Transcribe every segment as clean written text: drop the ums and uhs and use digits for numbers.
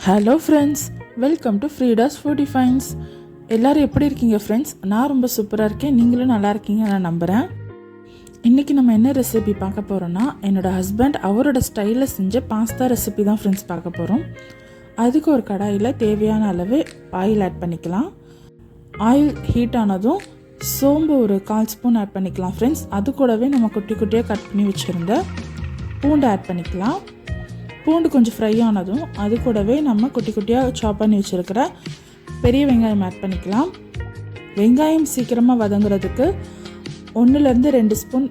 Hello friends, welcome to Frida's foodie fines. எல்லோரும் எப்படி இருக்கீங்க ஃப்ரெண்ட்ஸ்? நான் ரொம்ப சூப்பராக இருக்கேன். நீங்களும் நல்லா இருக்கீங்க நான் நம்புகிறேன். இன்றைக்கி நம்ம என்ன ரெசிபி பார்க்க போகிறோன்னா, என்னோடய ஹஸ்பண்ட் அவரோட ஸ்டைலில் செஞ்ச பாஸ்தா ரெசிபி தான் ஃப்ரெண்ட்ஸ் பார்க்க போகிறோம். அதுக்கு ஒரு கடாயில் தேவையான அளவு ஆயில் ஆட் பண்ணிக்கலாம். ஆயில் ஹீட் ஆனதும் சோம்பு ஒரு 1/4 ஸ்பூன் ஆட் பண்ணிக்கலாம் ஃப்ரெண்ட்ஸ். அது கூடவே நம்ம குட்டி குட்டியாக கட் பண்ணி வச்சுருந்த பூண்டு ஆட் பண்ணிக்கலாம். பூண்டு கொஞ்சம் ஃப்ரை ஆனதும் அது கூடவே நம்ம குட்டி குட்டியாக சாப் பண்ணி வச்சுருக்கிற பெரிய வெங்காயம் ஆட் பண்ணிக்கலாம். வெங்காயம் சீக்கிரமாக வதங்குறதுக்கு 1-2 ஸ்பூன்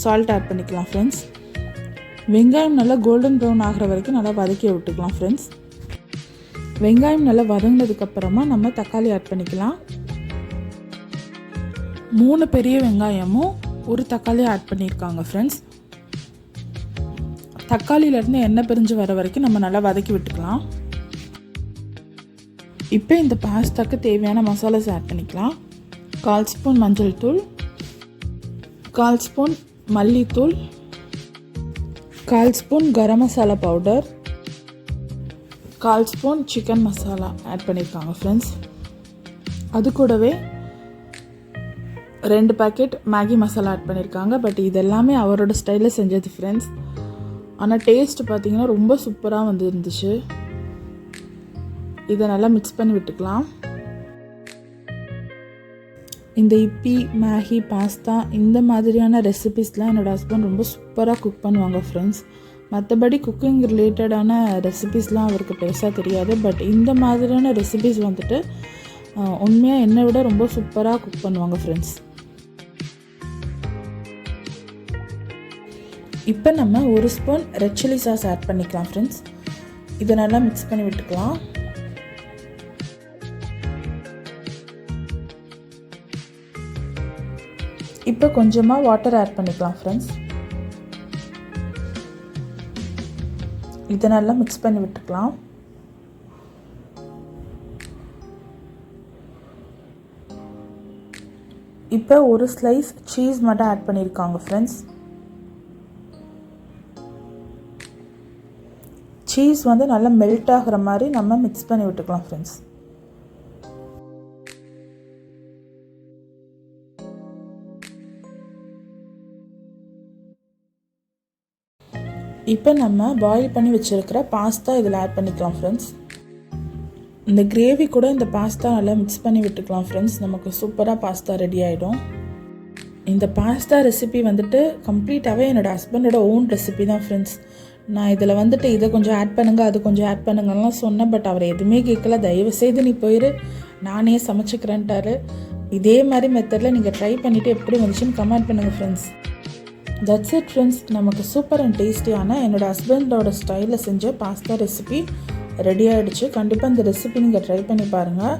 சால்ட் ஆட் பண்ணிக்கலாம் ஃப்ரெண்ட்ஸ். வெங்காயம் நல்லா கோல்டன் ப்ரௌன் ஆகிற வரைக்கும் நல்லா வதக்கி விட்டுக்கலாம் ஃப்ரெண்ட்ஸ். வெங்காயம் நல்லா வதங்கினதுக்கப்புறமா நம்ம தக்காளி ஆட் பண்ணிக்கலாம். 3 பெரிய வெங்காயமும் ஒரு தக்காளி ஆட் பண்ணியிருக்காங்க ஃப்ரெண்ட்ஸ். தக்காளியிலேருந்து எண்ணெய் பிரிஞ்சு வர வரைக்கும் நம்ம நல்லா வதக்கி விட்டுக்கலாம். இப்போ இந்த பாஸ்தாக்கு தேவையான மசாலாஸ் ஆட் பண்ணிக்கலாம். 1/4 ஸ்பூன் மஞ்சள் தூள், 1/4 ஸ்பூன் மல்லித்தூள், 1/4 spoon garam masala powder, 1/4 spoon chicken masala add பண்ணியிருக்காங்க ஃப்ரெண்ட்ஸ். அது கூடவே 2 பேக்கெட் மேகி மசாலா ஆட் பண்ணியிருக்காங்க. பட் இதெல்லாமே அவரோட ஸ்டைலில் செஞ்சது ஃப்ரெண்ட்ஸ். ஆனால் டேஸ்ட் பார்த்திங்கன்னா ரொம்ப சூப்பராக வந்து இருந்துச்சு. இதை நல்லா மிக்ஸ் பண்ணி விட்டுக்கலாம். இந்த இப்பி, மேகி, பாஸ்தா இந்த மாதிரியான ரெசிபீஸ்லாம் என்னோடய ஹஸ்பண்ட் ரொம்ப சூப்பராக குக் பண்ணுவாங்க ஃப்ரெண்ட்ஸ். மற்றபடி குக்கிங் ரிலேட்டடான ரெசிபீஸ்லாம் அவருக்கு பெருசாக தெரியாது. பட் இந்த மாதிரியான ரெசிபீஸ் வந்துட்டு உண்மையாக என்னை விட ரொம்ப சூப்பராக குக் பண்ணுவாங்க ஃப்ரெண்ட்ஸ். இப்போ நம்ம 1 spoon red chilli sauce add பண்ணிக்கலாம் ஃப்ரெண்ட்ஸ். இதை நல்லா மிக்ஸ் பண்ணி விட்டுக்கலாம். இப்போ கொஞ்சமாக வாட்டர் ஆட் பண்ணிக்கலாம் ஃப்ரெண்ட்ஸ். இதை நல்லா மிக்ஸ் பண்ணி விட்டுக்கலாம். இப்போ ஒரு ஸ்லைஸ் சீஸ் மட்டும் ஆட் பண்ணியிருக்காங்க ஃப்ரெண்ட்ஸ். சீஸ் வந்து நல்லா மெல்ட் ஆகிற மாதிரி நம்ம மிக்ஸ் பண்ணி விட்டுக்கலாம் ஃப்ரெண்ட்ஸ். இப்போ நம்ம பாயில் பண்ணி வச்சுருக்கிற பாஸ்தா இதில் ஆட் பண்ணிக்கலாம் ஃப்ரெண்ட்ஸ். இந்த கிரேவி கூட இந்த பாஸ்தா நல்லா மிக்ஸ் பண்ணி விட்டுக்கலாம் ஃப்ரெண்ட்ஸ். நமக்கு சூப்பராக பாஸ்தா ரெடி ஆகிடும். இந்த பாஸ்தா ரெசிபி வந்துட்டு கம்ப்ளீட்டாகவே என்னோடய ஹஸ்பண்டோட ஓன் ரெசிபி தான் ஃப்ரெண்ட்ஸ். நான் இதில் வந்துட்டு இதை கொஞ்சம் ஆட் பண்ணுங்கள், அது கொஞ்சம் ஆட் பண்ணுங்கலாம் சொன்னேன். பட் அவர் எதுவுமே கேட்கல. தயவுசெய்து நீ போயிரு, நானே சமைச்சிக்கிறேன்ட்டாரு. இதே மாதிரி மெத்தடில் நீங்கள் ட்ரை பண்ணிவிட்டு எப்படி வந்துச்சுன்னு கமெண்ட் பண்ணுங்கள் ஃப்ரெண்ட்ஸ். That's it friends. நமக்கு சூப்பர் அண்ட் டேஸ்டியான என்னோடய ஹஸ்பண்டோட ஸ்டைலில் செஞ்ச பாஸ்தா ரெசிபி ரெடி ஆகிடுச்சு. கண்டிப்பாக இந்த ரெசிபி நீங்கள் ட்ரை பண்ணி பாருங்கள்.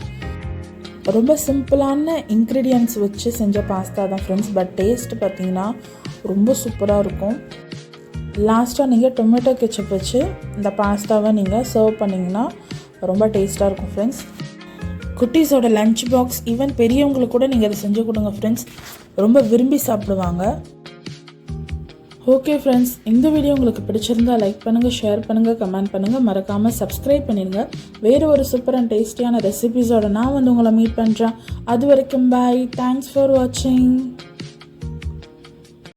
ரொம்ப சிம்பிளான இன்க்ரீடியன்ட்ஸ் வச்சு செஞ்ச பாஸ்தா தான் ஃப்ரெண்ட்ஸ். பட் டேஸ்ட் பார்த்திங்கன்னா ரொம்ப சூப்பராக இருக்கும். லாஸ்ட்டாக நீங்கள் டொமேட்டோ கெச்சப் வச்சு இந்த பாஸ்தாவை நீங்கள் சர்வ் பண்ணிங்கன்னா ரொம்ப டேஸ்ட்டாக இருக்கும் ஃப்ரெண்ட்ஸ். குட்டீஸோட லஞ்ச் பாக்ஸ், ஈவன் பெரியவங்களுக்கு கூட நீங்கள் அதை செஞ்சு கொடுங்க ஃப்ரெண்ட்ஸ். ரொம்ப விரும்பி சாப்பிடுவாங்க. ஓகே ஃப்ரெண்ட்ஸ், இந்த வீடியோ உங்களுக்கு பிடிச்சிருந்தா லைக் பண்ணுங்கள், ஷேர் பண்ணுங்கள், கமெண்ட் பண்ணுங்கள், மறக்காமல் சப்ஸ்கிரைப் பண்ணிடுங்க. வேறு ஒரு சூப்பர் அண்ட் டேஸ்டியான ரெசிபீஸோட நான் வந்து உங்களை மீட் பண்ணுறேன். அது வரைக்கும் பாய். தேங்க்ஸ் ஃபார் வாட்சிங்.